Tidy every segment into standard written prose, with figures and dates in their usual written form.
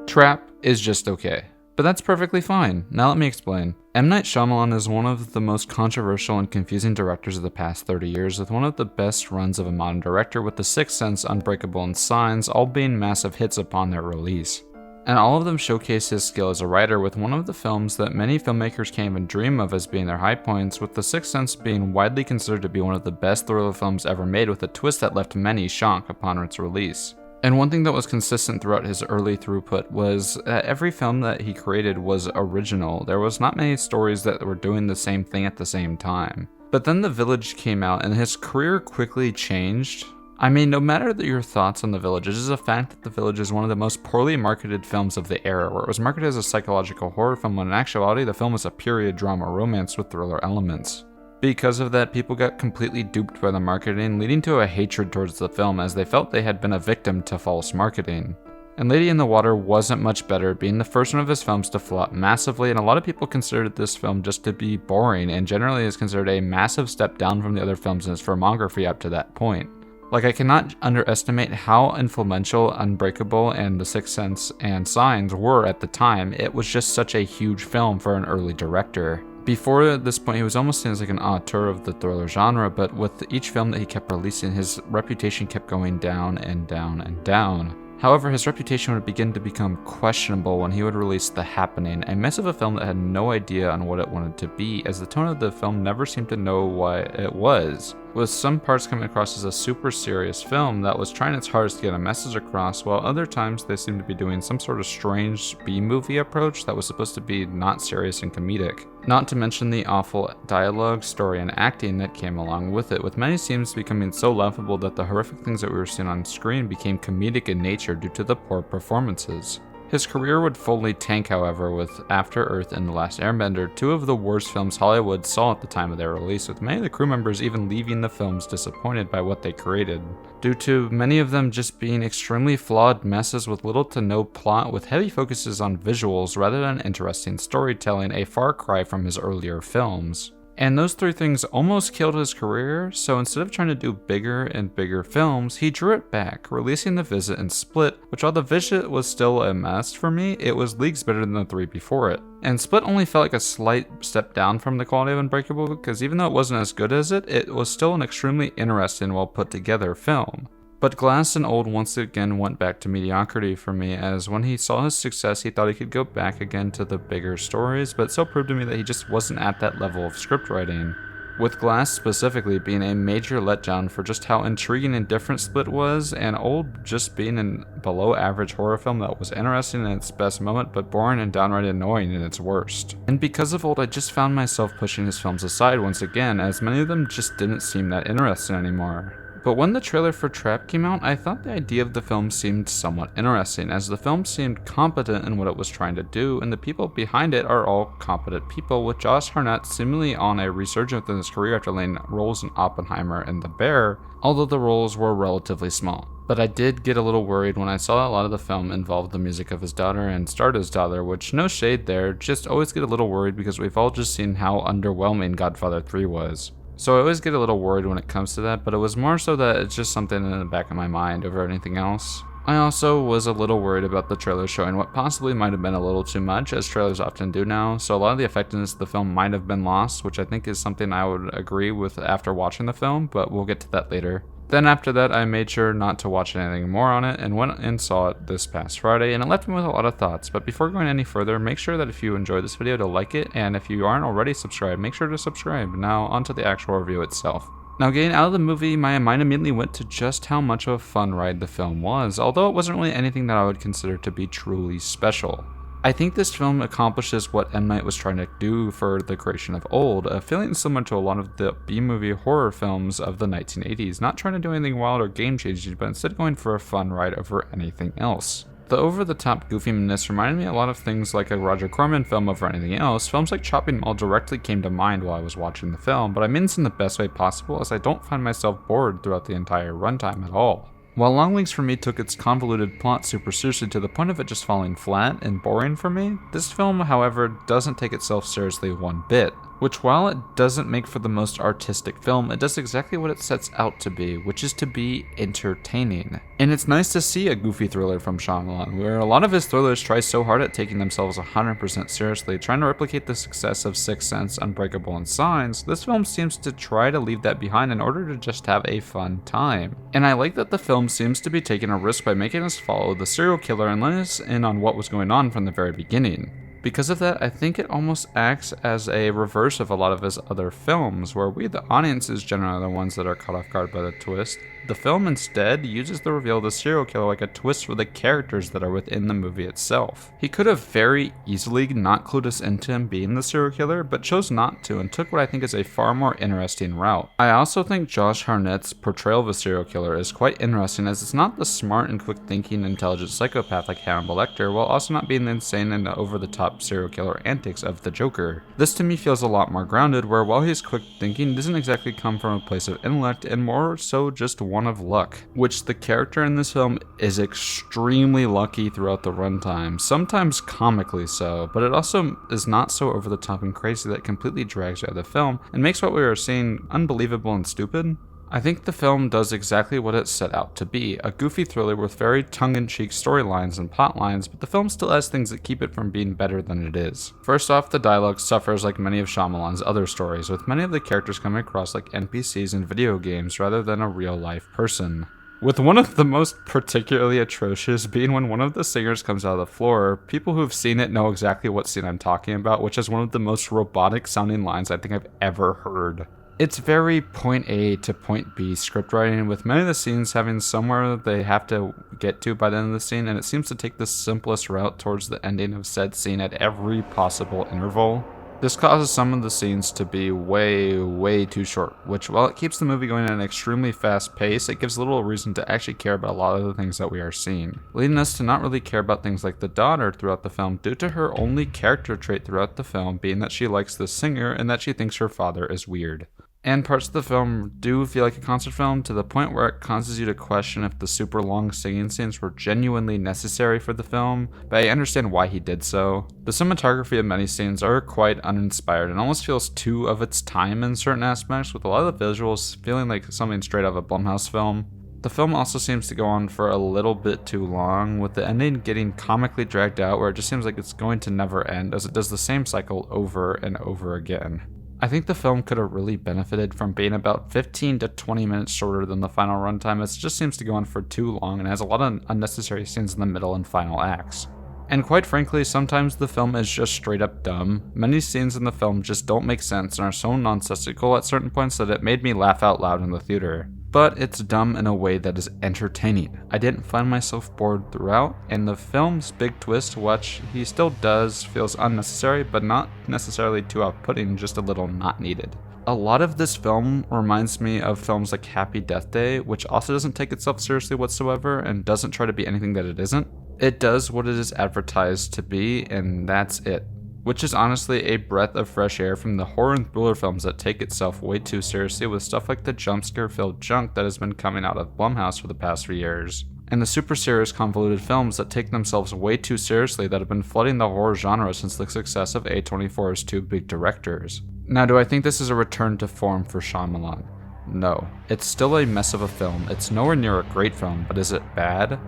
Trap is just okay. But that's perfectly fine. Now let me explain. M. Night Shyamalan is one of the most controversial and confusing directors of the past 30 years, with one of the best runs of a modern director, with The Sixth Sense, Unbreakable, and Signs all being massive hits upon their release. And all of them showcase his skill as a writer, with one of the films that many filmmakers can't even dream of as being their high points, with The Sixth Sense being widely considered to be one of the best thriller films ever made, with a twist that left many shocked upon its release. And one thing that was consistent throughout his early throughput was that every film that he created was original. There was not many stories that were doing the same thing at the same time. But then The Village came out and his career quickly changed. I mean, no matter your thoughts on The Village, it is a fact that The Village is one of the most poorly marketed films of the era, where it was marketed as a psychological horror film when in actuality the film was a period drama romance with thriller elements. Because of that, people got completely duped by the marketing, leading to a hatred towards the film as they felt they had been a victim to false marketing. And Lady in the Water wasn't much better, being the first one of his films to flop massively, and a lot of people considered this film just to be boring, and generally is considered a massive step down from the other films in his filmography up to that point. Like, I cannot underestimate how influential Unbreakable and The Sixth Sense and Signs were at the time. It was just such a huge film for an early director. Before this point, he was almost seen as like an auteur of the thriller genre, but with each film that he kept releasing, his reputation kept going down and down and down. However, his reputation would begin to become questionable when he would release The Happening, a mess of a film that had no idea on what it wanted to be, as the tone of the film never seemed to know what it was, with some parts coming across as a super serious film that was trying its hardest to get a message across, while other times they seemed to be doing some sort of strange B-movie approach that was supposed to be not serious and comedic. Not to mention the awful dialogue, story, and acting that came along with it, with many scenes becoming so laughable that the horrific things that we were seeing on screen became comedic in nature due to the poor performances. His career would fully tank, however, with After Earth and The Last Airbender, two of the worst films Hollywood saw at the time of their release, with many of the crew members even leaving the films disappointed by what they created, due to many of them just being extremely flawed messes with little to no plot, with heavy focuses on visuals rather than interesting storytelling, a far cry from his earlier films. And those three things almost killed his career, so instead of trying to do bigger and bigger films, he drew it back, releasing The Visit and Split, which while The Visit was still a mess for me, it was leagues better than the three before it. And Split only felt like a slight step down from the quality of Unbreakable, because even though it wasn't as good as it was still an extremely interesting, well put together film. But Glass and Old once again went back to mediocrity for me, as when he saw his success he thought he could go back again to the bigger stories, but it so proved to me that he just wasn't at that level of script writing. With Glass specifically being a major letdown for just how intriguing and different Split was, and Old just being a below average horror film that was interesting in its best moment but boring and downright annoying in its worst. And because of Old, I just found myself pushing his films aside once again, as many of them just didn't seem that interesting anymore. But when the trailer for Trap came out, I thought the idea of the film seemed somewhat interesting, as the film seemed competent in what it was trying to do, and the people behind it are all competent people, with Josh Hartnett seemingly on a resurgence in his career after landing roles in Oppenheimer and The Bear, although the roles were relatively small. But I did get a little worried when I saw a lot of the film involved the music of his daughter and starred his daughter, which no shade there, just always get a little worried because we've all just seen how underwhelming Godfather 3 was. So I always get a little worried when it comes to that, but it was more so that it's just something in the back of my mind over anything else. I also was a little worried about the trailer showing what possibly might have been a little too much, as trailers often do now, so a lot of the effectiveness of the film might have been lost, which I think is something I would agree with after watching the film, but we'll get to that later. Then after that, I made sure not to watch anything more on it and went and saw it this past Friday, and it left me with a lot of thoughts. But before going any further, make sure that if you enjoyed this video to like it, and if you aren't already subscribed, make sure to subscribe. Now onto the actual review itself. Now getting out of the movie, my mind immediately went to just how much of a fun ride the film was, although it wasn't really anything that I would consider to be truly special. I think this film accomplishes what M. Night was trying to do for the creation of Old, a feeling similar to a lot of the B-movie horror films of the 1980s, not trying to do anything wild or game-changing, but instead going for a fun ride over anything else. The over-the-top goofiness reminded me a lot of things like a Roger Corman film over anything else. Films like Chopping Mall directly came to mind while I was watching the film, but I mean this in the best way possible, as I don't find myself bored throughout the entire runtime at all. While Longlegs for me took its convoluted plot super seriously to the point of it just falling flat and boring for me, this film, however, doesn't take itself seriously one bit. which while it doesn't make for the most artistic film, it does exactly what it sets out to be, which is to be entertaining. And it's nice to see a goofy thriller from Shyamalan, where a lot of his thrillers try so hard at taking themselves 100% seriously, trying to replicate the success of Sixth Sense, Unbreakable, and Signs. This film seems to try to leave that behind in order to just have a fun time. And I like that the film seems to be taking a risk by making us follow the serial killer and letting us in on what was going on from the very beginning. Because of that, I think it almost acts as a reverse of a lot of his other films, where we, the audience, is generally the ones that are caught off guard by the twist. The film instead uses the reveal of the serial killer like a twist for the characters that are within the movie itself. He could have very easily not clued us into him being the serial killer, but chose not to and took what I think is a far more interesting route. I also think Josh Hartnett's portrayal of a serial killer is quite interesting, as it's not the smart and quick-thinking, intelligent psychopath like Hannibal Lecter, while also not being the insane and over-the-top serial killer antics of the Joker. This to me feels a lot more grounded, where while he's quick-thinking, doesn't exactly come from a place of intellect and more so just one of luck, which the character in this film is extremely lucky throughout the runtime, sometimes comically so, but it also is not so over the top and crazy that it completely drags you out of the film and makes what we are seeing unbelievable and stupid. I think the film does exactly what it set out to be, a goofy thriller with very tongue-in-cheek storylines and plot lines, but the film still has things that keep it from being better than it is. First off, the dialogue suffers like many of Shyamalan's other stories, with many of the characters coming across like NPCs in video games rather than a real-life person. With one of the most particularly atrocious being when one of the singers comes out of the floor. People who've seen it know exactly what scene I'm talking about, which is one of the most robotic-sounding lines I think I've ever heard. It's very point A to point B script writing, with many of the scenes having somewhere they have to get to by the end of the scene, and it seems to take the simplest route towards the ending of said scene at every possible interval. This causes some of the scenes to be way too short, which while it keeps the movie going at an extremely fast pace, it gives little reason to actually care about a lot of the things that we are seeing, leading us to not really care about things like the daughter throughout the film due to her only character trait throughout the film being that she likes the singer and that she thinks her father is weird. And parts of the film do feel like a concert film to the point where it causes you to question if the super long singing scenes were genuinely necessary for the film, but I understand why he did so. The cinematography of many scenes are quite uninspired and almost feels too of its time in certain aspects, with a lot of the visuals feeling like something straight out of a Blumhouse film. The film also seems to go on for a little bit too long, with the ending getting comically dragged out where it just seems like it's going to never end, as it does the same cycle over and over again. I think the film could have really benefited from being about 15 to 20 minutes shorter than the final runtime, as it just seems to go on for too long and has a lot of unnecessary scenes in the middle and final acts. And quite frankly, sometimes the film is just straight up dumb. Many scenes in the film just don't make sense and are so nonsensical at certain points that it made me laugh out loud in the theater. But it's dumb in a way that is entertaining. I didn't find myself bored throughout, and the film's big twist, which he still does, feels unnecessary, but not necessarily too off-putting, just a little not needed. A lot of this film reminds me of films like Happy Death Day, which also doesn't take itself seriously whatsoever and doesn't try to be anything that it isn't. It does what it is advertised to be, and that's it. Which is honestly a breath of fresh air from the horror and thriller films that take itself way too seriously, with stuff like the jump scare filled junk that has been coming out of Blumhouse for the past few years, and the super serious convoluted films that take themselves way too seriously that have been flooding the horror genre since the success of A24's two big directors. Now, do I think this is a return to form for Shyamalan? No. It's still a mess of a film. It's nowhere near a great film, but is it bad?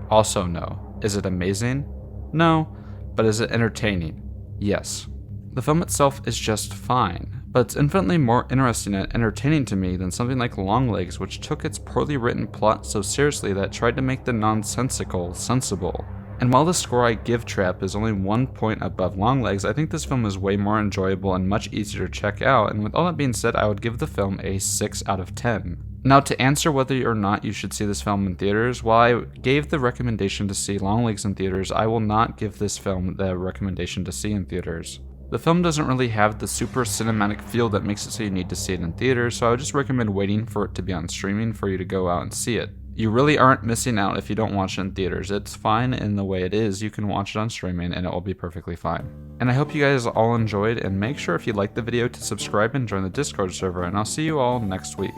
Also no. Is it amazing? No. But is it entertaining? Yes. The film itself is just fine, but it's infinitely more interesting and entertaining to me than something like Longlegs, which took its poorly written plot so seriously that it tried to make the nonsensical sensible. And while the score I give Trap is only 1 point above Longlegs, I think this film is way more enjoyable and much easier to check out, and with all that being said, I would give the film a 6 out of 10. Now, to answer whether or not you should see this film in theaters, while I gave the recommendation to see Longlegs in theaters, I will not give this film the recommendation to see in theaters. The film doesn't really have the super cinematic feel that makes it so you need to see it in theaters, so I would just recommend waiting for it to be on streaming for you to go out and see it. You really aren't missing out if you don't watch it in theaters. It's fine in the way it is. You can watch it on streaming and it will be perfectly fine. And I hope you guys all enjoyed, and make sure if you liked the video to subscribe and join the Discord server, and I'll see you all next week.